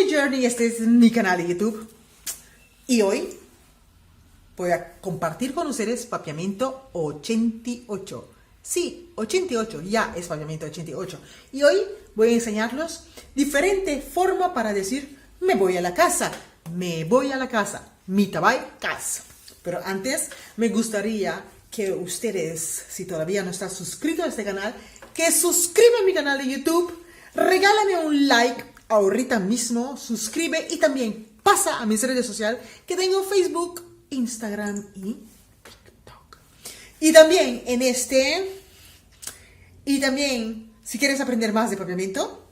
soy Journey, este es mi canal de YouTube y hoy voy a compartir con ustedes papiamento 88. Sí, 88, ya es papiamento 88. Y hoy voy a enseñarlos diferente forma para decir me voy a la casa, me voy a la casa, mi tabay casa. Pero antes me gustaría que ustedes, si todavía no están suscritos a este canal, que suscriban mi canal de YouTube, regálame un like ahorita mismo, suscribe y también pasa a mis redes sociales que tengo Facebook, Instagram y TikTok. Y también si quieres aprender más de papiamento,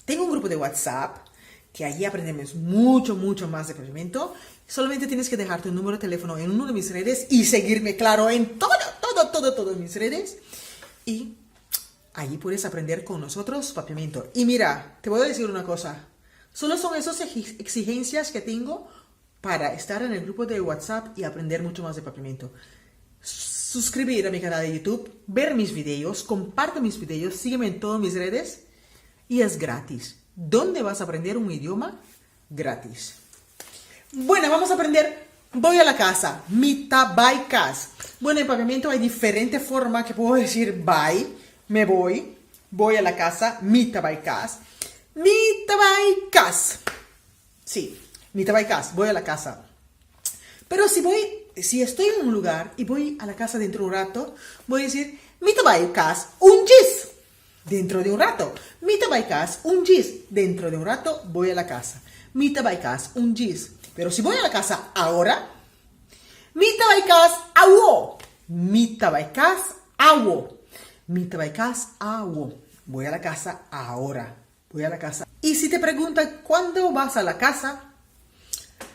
tengo un grupo de WhatsApp que allí aprendemos mucho más de papiamento. Solamente tienes que dejar tu número de teléfono en uno de mis redes y seguirme, claro, en todo mis redes. Y allí puedes aprender con nosotros papiamento. Y mira, te voy a decir una cosa. Solo son esas exigencias que tengo para estar en el grupo de WhatsApp y aprender mucho más de papiamento. Suscribir a mi canal de YouTube, ver mis videos, comparte mis videos, sígueme en todas mis redes y es gratis. ¿Dónde vas a aprender un idioma? Gratis. Bueno, vamos a aprender voy a la casa, mi tabay cas. Bueno, en papiamento hay diferentes formas que puedo decir bye, me voy a la casa, mi tabay cas. Mi tabay cas. Sí, mi tabay cas, voy a la casa. Pero si estoy en un lugar y voy a la casa dentro de un rato, voy a decir mi tabay cas un gis. Dentro de un rato. Mi tabay cas un gis. Dentro de un rato voy a la casa. Mi tabay cas un gis. Pero si voy a la casa ahora, mi tabay cas awo. Mi tabay cas awo. Mi tabay cas awo. Voy a la casa ahora. Voy a la casa. Y si te preguntan cuándo vas a la casa,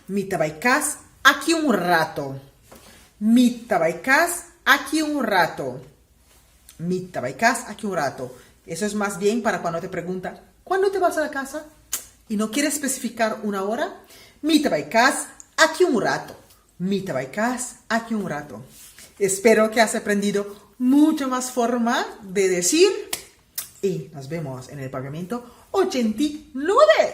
mi tabay cas aquí un rato. Mi tabay cas aquí un rato. Mi tabay cas aquí un rato. Eso es más bien para cuando te preguntan ¿cuándo te vas a la casa? Y no quieres especificar una hora. Mi tabay cas aquí un rato. Mi tabay cas aquí un rato. Espero que has aprendido mucho más forma de decir y nos vemos en el papiamento 89.